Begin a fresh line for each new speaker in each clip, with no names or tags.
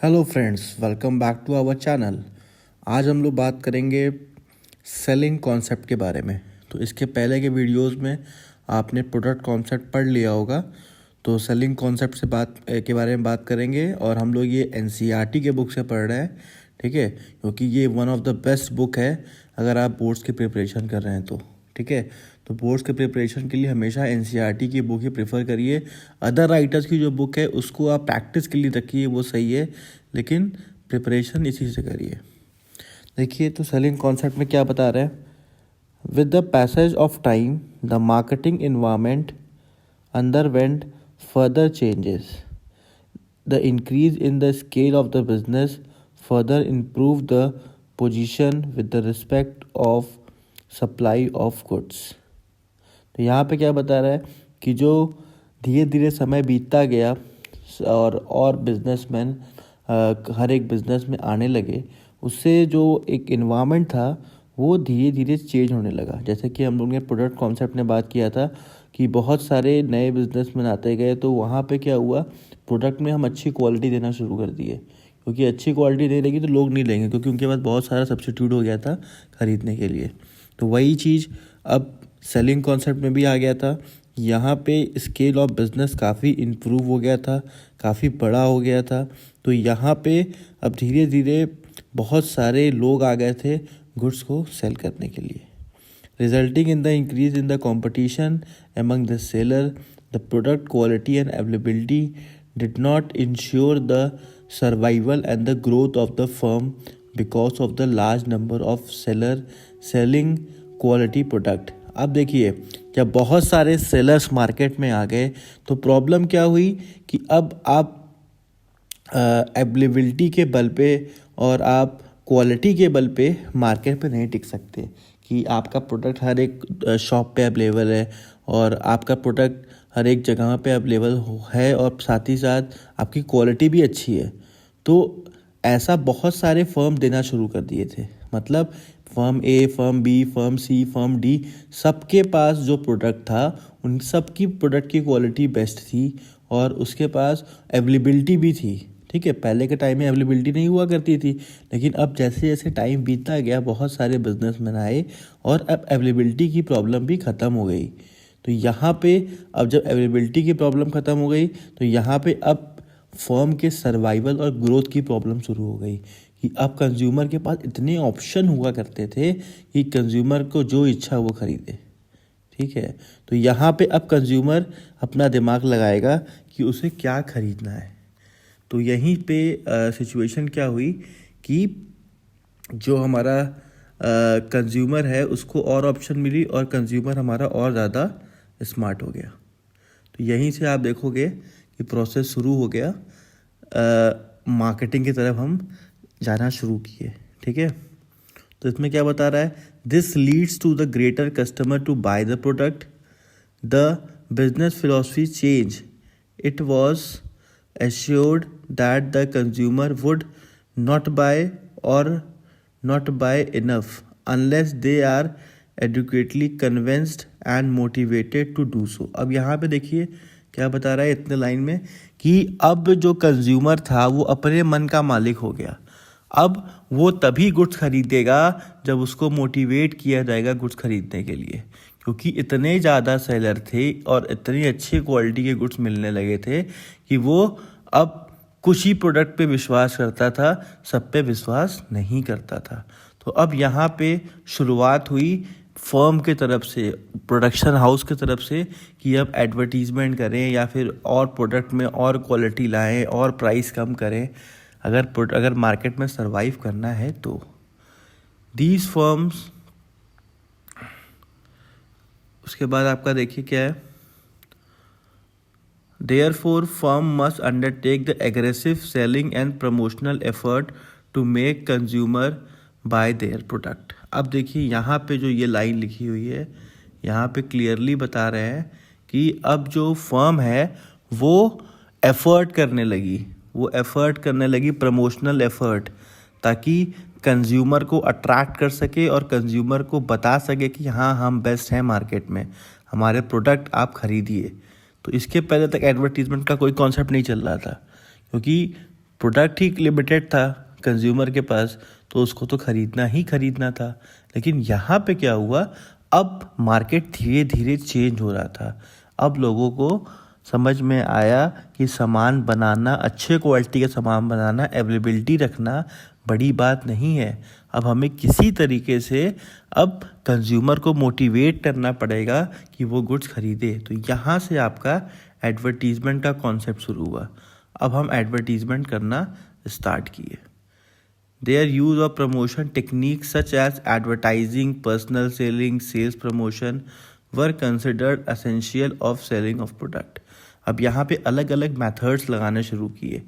Hello friends, welcome back to our channel. आज हम लोग बात करेंगे सेलिंग कॉन्सेप्ट के बारे में। तो इसके पहले के वीडियोस में आपने प्रोडक्ट कॉन्सेप्ट पढ़ लिया होगा। तो सेलिंग कॉन्सेप्ट के बारे में बात करेंगे और हम लोग ये एनसीईआरटी के बुक से पढ़ रहे हैं, ठीक है, क्योंकि ये one of the best book है अगर आप बोर्ड्स की प्रिपरेशन कर रहे हैं तो, ठीक है। तो बोर्ड्स के प्रिपरेशन के लिए हमेशा एनसीईआरटी की बुक ही प्रेफर करिए। अदर राइटर्स की जो बुक है उसको आप प्रैक्टिस के लिए रखिए, वो सही है, लेकिन प्रिपरेशन इसी से करिए। देखिए तो सेलिंग कॉन्सेप्ट में क्या बता रहे हैं। With the passage of time the marketing environment underwent further changes. The increase in the scale of the business further improved the position with the respect of supply of goods. तो यहाँ पे क्या बता रहा है कि जो धीरे धीरे समय बीतता गया और बिजनेसमैन हर एक बिजनेस में आने लगे, उससे जो एक इन्वायरमेंट था वो धीरे धीरे चेंज होने लगा। जैसे कि हम लोग ने प्रोडक्ट कॉन्सेप्ट में बात किया था कि बहुत सारे नए बिजनेसमैन आते गए, तो वहाँ पे क्या हुआ, प्रोडक्ट में हम अच्छी क्वालिटी देना शुरू कर दिए, क्योंकि अच्छी क्वालिटी नहीं रहेगी तो लोग नहीं लेंगे, क्योंकि उनके पास बहुत सारा सब्स्टिट्यूट हो गया था खरीदने के लिए। तो वही चीज़ अब सेलिंग कॉन्सेप्ट में भी आ गया था। यहाँ पे स्केल ऑफ बिजनेस काफ़ी इम्प्रूव हो गया था, काफ़ी बड़ा हो गया था। तो यहाँ पे अब धीरे धीरे बहुत सारे लोग आ गए थे गुड्स को सेल करने के लिए, resulting in the increase in the competition among the seller. The product quality and availability did not ensure the survival and the growth of the firm because of the large number of seller selling quality product. अब देखिए, जब बहुत सारे sellers market में आ गए तो problem क्या हुई कि अब आप अवेलेबिलिटी के बल पे और आप क्वालिटी के बल पे मार्केट पे नहीं टिक सकते कि आपका प्रोडक्ट हर एक शॉप पे अवेलेबल है और आपका प्रोडक्ट हर एक जगह पे अवेलेबल है और साथ ही साथ आपकी क्वालिटी भी अच्छी है। तो ऐसा बहुत सारे फर्म देना शुरू कर दिए थे, मतलब फर्म ए, firm B, firm C, firm D, सबके पास जो प्रोडक्ट था उन सब की प्रोडक्ट की क्वालिटी बेस्ट थी और उसके पास अवेलेबिलिटी भी थी, ठीक है। पहले के टाइम में अवेलेबिलिटी नहीं हुआ करती थी, लेकिन अब जैसे जैसे टाइम बीतता गया बहुत सारे बिजनेसमैन आए और अब अवेलेबिलिटी की प्रॉब्लम भी ख़त्म हो गई। तो यहाँ पे अब जब अवेलेबिलिटी की प्रॉब्लम ख़त्म हो गई तो यहाँ पे अब फर्म के सर्वाइवल और ग्रोथ की प्रॉब्लम शुरू हो गई कि अब कंज्यूमर के पास इतने ऑप्शन हुआ करते थे कि कंज्यूमर को जो इच्छा वो खरीदे, ठीक है। तो यहाँ पे अब कंज्यूमर अपना दिमाग लगाएगा कि उसे क्या खरीदना है। तो यहीं पे सिचुएशन क्या हुई कि जो हमारा कंज्यूमर है उसको और ऑप्शन मिली और कंज्यूमर हमारा और ज़्यादा स्मार्ट हो गया। तो यहीं से आप देखोगे कि प्रोसेस शुरू हो गया, मार्केटिंग की तरफ हम जाना शुरू किए, ठीक है। तो इसमें क्या बता रहा है, this leads to the greater customer to buy the product, the business philosophy change, it was assured that the consumer would not buy enough unless they are adequately convinced and motivated to do so. अब यहाँ पे देखिए क्या बता रहा है इतने line में कि अब जो कंज्यूमर था वो अपने मन का मालिक हो गया। अब वो तभी गुड्स खरीदेगा जब उसको मोटिवेट किया जाएगा गुड्स खरीदने के लिए, क्योंकि इतने ज़्यादा सेलर थे और इतनी अच्छी क्वालिटी के गुड्स मिलने लगे थे कि वो अब कुछ ही प्रोडक्ट पे विश्वास करता था, सब पे विश्वास नहीं करता था। तो अब यहाँ पे शुरुआत हुई फर्म के तरफ से, प्रोडक्शन हाउस की तरफ से कि अब एडवर्टीजमेंट करें या फिर और प्रोडक्ट में और क्वालिटी लाएं और प्राइस कम करें अगर मार्केट में सरवाइव करना है तो। दीज फर्म्स, उसके बाद आपका देखिए क्या है, therefore firm must undertake the aggressive selling and promotional effort to make consumer buy their product. अब देखिए यहाँ पे जो ये लाइन लिखी हुई है, यहाँ पे क्लियरली बता रहे हैं कि अब जो फर्म है वो एफर्ट करने लगी प्रमोशनल एफर्ट, ताकि कंज्यूमर को अट्रैक्ट कर सके और कंज्यूमर को बता सके कि हाँ हम बेस्ट हैं मार्केट में, हमारे प्रोडक्ट आप खरीदिए। तो इसके पहले तक एडवर्टीजमेंट का कोई कॉन्सेप्ट नहीं चल रहा था, क्योंकि प्रोडक्ट ही लिमिटेड था कंज्यूमर के पास, तो उसको तो ख़रीदना ही ख़रीदना था। लेकिन यहाँ पे क्या हुआ, अब मार्केट धीरे धीरे चेंज हो रहा था। अब लोगों को समझ में आया कि सामान बनाना, अच्छे क्वालिटी का सामान बनाना, अवेलेबिलिटी रखना बड़ी बात नहीं है। अब हमें किसी तरीके से अब कंज्यूमर को मोटिवेट करना पड़ेगा कि वो गुड्स खरीदे। तो यहाँ से आपका एडवर्टीज़मेंट का कॉन्सेप्ट शुरू हुआ। अब हम एडवर्टीज़मेंट करना स्टार्ट किए। Their use of promotion techniques such as advertising, personal selling, sales promotion were considered essential of selling of product. अब यहाँ पे अलग अलग मेथड्स लगाने शुरू किए।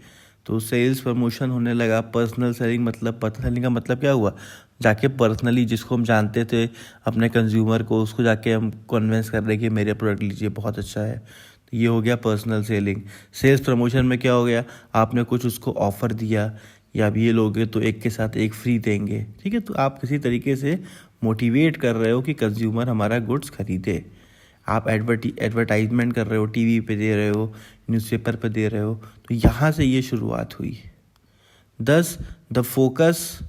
तो सेल्स प्रमोशन होने लगा। पर्सनल सेलिंग का मतलब क्या हुआ, जाके पर्सनली जिसको हम जानते थे अपने कंज्यूमर को, उसको जाके हम कन्विंस कर रहे कि मेरे प्रोडक्ट लीजिए, बहुत अच्छा है। तो ये हो गया पर्सनल सेलिंग। सेल्स प्रमोशन में क्या हो गया, आपने कुछ उसको ऑफ़र दिया, या अब ये लोगे तो एक के साथ एक फ्री देंगे, ठीक है। तो आप किसी तरीके से मोटिवेट कर रहे हो कि कंज्यूमर हमारा गुड्स खरीदे। आप एडवर्टाइजमेंट कर रहे हो, टीवी पे दे रहे हो, न्यूज़पेपर पे दे रहे हो। तो यहाँ से ये शुरुआत हुई। Thus, the focus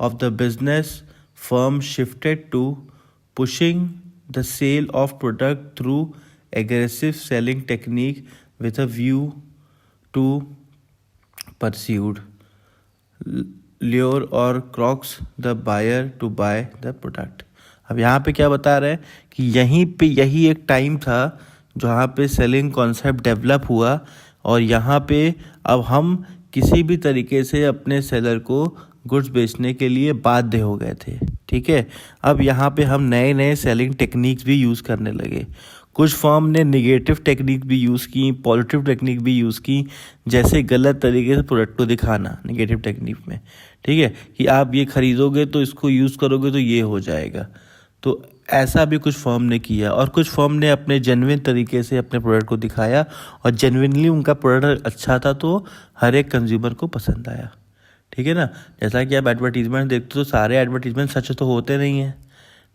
of the business firm shifted to pushing the sale of product through aggressive selling technique with a view to pursued lure or coax the buyer to buy the product। अब यहाँ पे क्या बता रहे हैं कि यही एक टाइम था जहाँ पे सेलिंग कॉन्सेप्ट डेवलप हुआ, और यहाँ पे अब हम किसी भी तरीके से अपने सेलर को गुड्स बेचने के लिए बाध्य हो गए थे, ठीक है। अब यहाँ पे हम नए नए सेलिंग टेक्निक्स भी यूज़ करने लगे। कुछ फर्म ने निगेटिव टेक्निक भी यूज़ की, पॉजिटिव टेक्निक भी यूज़ की, जैसे गलत तरीके से प्रोडक्ट को दिखाना निगेटिव टेक्निक में, ठीक है, कि आप ये ख़रीदोगे तो इसको यूज़ करोगे तो ये हो जाएगा। तो ऐसा भी कुछ फर्म ने किया, और कुछ फर्म ने अपने जेन्युइन तरीके से अपने प्रोडक्ट को दिखाया, और जेन्युइनली उनका प्रोडक्ट अच्छा था तो हर एक कंज्यूमर को पसंद आया, ठीक है ना। जैसा कि आप एडवर्टीज़मेंट देखते हो तो सारे एडवर्टीज़मेंट सच तो होते नहीं हैं,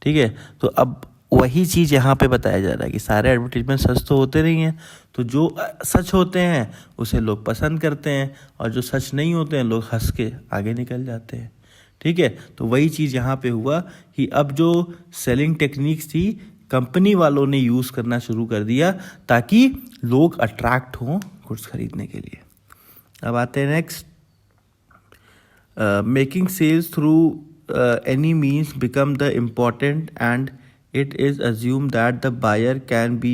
ठीक है। तो अब वही चीज़ यहाँ पे बताया जा रहा है कि सारे एडवर्टीज़मेंट सच तो होते नहीं हैं। तो जो सच होते हैं उसे लोग पसंद करते हैं, और जो सच नहीं होते हैं लोग हंस के आगे निकल जाते हैं, ठीक है। तो वही चीज़ यहाँ पे हुआ कि अब जो सेलिंग टेक्निक्स थी कंपनी वालों ने यूज़ करना शुरू कर दिया, ताकि लोग अट्रैक्ट हों गुड्स खरीदने के लिए। अब आते हैं next. Making sales through any means become the important, and it is assumed that the buyer can be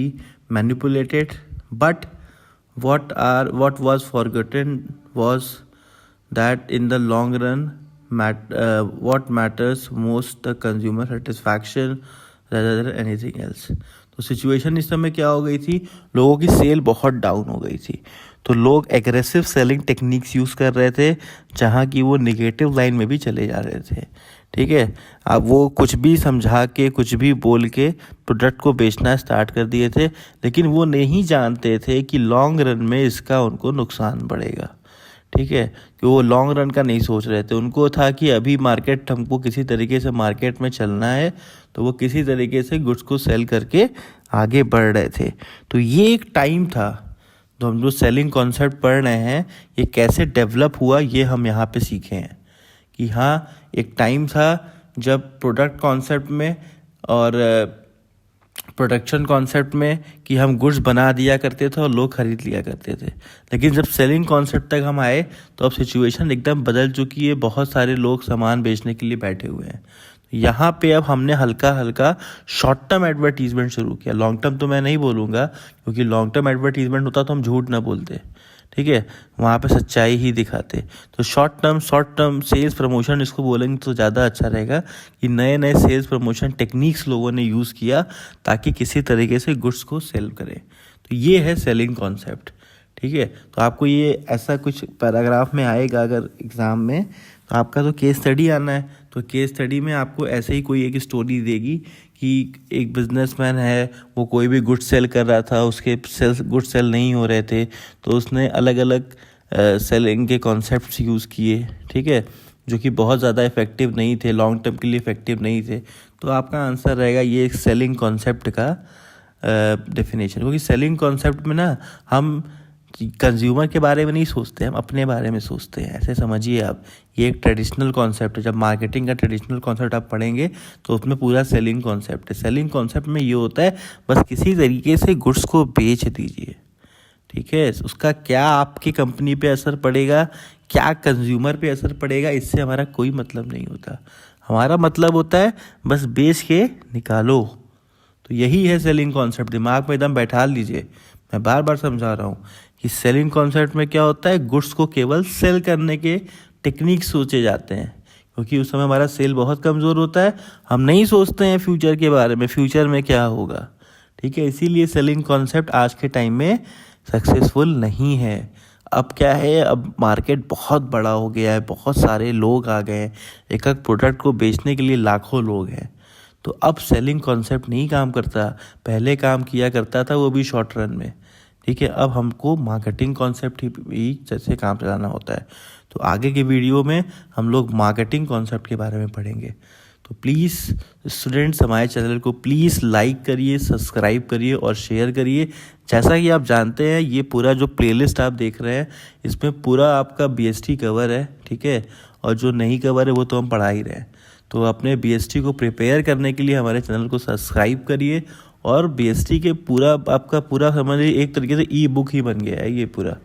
manipulated, but what was forgotten was that in the long run what matters most the consumer satisfaction rather than anything else। तो situation इस समय क्या हो गई थी, लोगों की cell बहुत डाउन हो गई थी, तो लोग एग्रेसिव सेलिंग टेक्निक्स यूज़ कर रहे थे, जहाँ की वो निगेटिव लाइन में भी चले जा रहे थे, ठीक है। अब वो कुछ भी समझा के, कुछ भी बोल के प्रोडक्ट को बेचना स्टार्ट कर दिए थे, लेकिन वो नहीं जानते थे कि लॉन्ग रन में इसका उनको नुकसान बढ़ेगा, ठीक है। कि वो लॉन्ग रन का नहीं सोच रहे थे। उनको था कि अभी मार्केट, हमको किसी तरीके से मार्केट में चलना है, तो वो किसी तरीके से गुड्स को सेल करके आगे बढ़ रहे थे। तो ये एक टाइम था, तो हम जो सेलिंग कॉन्सेप्ट पढ़ रहे हैं ये कैसे डेवलप हुआ, ये हम यहाँ पे सीखे हैं कि हाँ, एक टाइम था जब प्रोडक्ट कॉन्सेप्ट में और प्रोडक्शन कॉन्सेप्ट में कि हम गुड्स बना दिया करते थे और लोग ख़रीद लिया करते थे। लेकिन जब सेलिंग कॉन्सेप्ट तक हम आए तो अब सिचुएशन एकदम बदल चुकी है। बहुत सारे लोग सामान बेचने के लिए बैठे हुए हैं। यहाँ पे अब हमने हल्का हल्का शॉर्ट टर्म एडवर्टीजमेंट शुरू किया। लॉन्ग टर्म तो मैं नहीं बोलूँगा, क्योंकि लॉन्ग टर्म एडवर्टीजमेंट होता तो हम झूठ ना बोलते, ठीक है, वहाँ पे सच्चाई ही दिखाते। तो शॉर्ट टर्म सेल्स प्रमोशन इसको बोलेंगे तो ज़्यादा अच्छा रहेगा कि नए नए सेल्स प्रमोशन टेक्निक्स लोगों ने यूज़ किया ताकि किसी तरीके से गुड्स को सेल करें। तो ये है सेलिंग कॉन्सेप्ट, ठीक है। तो आपको ये ऐसा कुछ पैराग्राफ में आएगा अगर एग्ज़ाम में, तो आपका तो केस स्टडी आना है। तो केस स्टडी में आपको ऐसे ही कोई एक स्टोरी देगी कि एक बिजनेसमैन है, वो कोई भी गुड सेल कर रहा था, उसके गुड सेल नहीं हो रहे थे, तो उसने अलग अलग सेलिंग के कॉन्सेप्ट्स यूज़ किए, ठीक है, जो कि बहुत ज़्यादा इफ़ेक्टिव नहीं थे, लॉन्ग टर्म के लिए इफ़ेक्टिव नहीं थे। तो आपका आंसर रहेगा ये एक सेलिंग कॉन्सेप्ट का डेफिनेशन। क्योंकि सेलिंग कॉन्सेप्ट में ना हम कंज्यूमर के बारे में नहीं सोचते, हम अपने बारे में सोचते हैं, ऐसे समझिए आप। ये एक ट्रेडिशनल कॉन्सेप्ट है। जब मार्केटिंग का ट्रेडिशनल कॉन्सेप्ट आप पढ़ेंगे तो उसमें पूरा सेलिंग कॉन्सेप्ट है। सेलिंग कॉन्सेप्ट में ये होता है बस किसी तरीके से गुड्स को बेच दीजिए, ठीक है। उसका क्या आपकी कंपनी पे असर पड़ेगा, क्या कंज्यूमर पे असर पड़ेगा, इससे हमारा कोई मतलब नहीं होता। हमारा मतलब होता है बस बेच के निकालो। तो यही है सेलिंग कॉन्सेप्ट। दिमाग में एकदम बैठा लीजिए, मैं बार बार समझा रहा हूँ कि सेलिंग कॉन्सेप्ट में क्या होता है, गुड्स को केवल सेल करने के टेक्निक सोचे जाते हैं, क्योंकि उस समय हमारा सेल बहुत कमज़ोर होता है। हम नहीं सोचते हैं फ्यूचर के बारे में, फ्यूचर में क्या होगा, ठीक है। इसीलिए सेलिंग कॉन्सेप्ट आज के टाइम में सक्सेसफुल नहीं है। अब क्या है, अब मार्केट बहुत बड़ा हो गया है, बहुत सारे लोग आ गए हैं, एक एक प्रोडक्ट को बेचने के लिए लाखों लोग हैं। तो अब सेलिंग कॉन्सेप्ट नहीं काम करता, पहले काम किया करता था, वो भी शॉर्ट रन में, ठीक है। अब हमको मार्केटिंग कॉन्सेप्ट ही जैसे काम चलाना होता है। तो आगे के वीडियो में हम लोग मार्केटिंग कॉन्सेप्ट के बारे में पढ़ेंगे। तो प्लीज़ स्टूडेंट्स, हमारे चैनल को प्लीज़ लाइक करिए, सब्सक्राइब करिए और शेयर करिए। जैसा कि आप जानते हैं, ये पूरा जो प्लेलिस्ट आप देख रहे हैं, इसमें पूरा आपका BST कवर है, ठीक है। और जो नहीं कवर है वो तो हम पढ़ा ही रहे हैं। तो अपने BST को प्रिपेयर करने के लिए हमारे चैनल को सब्सक्राइब करिए। और BST के पूरा आपका पूरा समझिए एक तरीके से ई बुक ही बन गया है ये पूरा।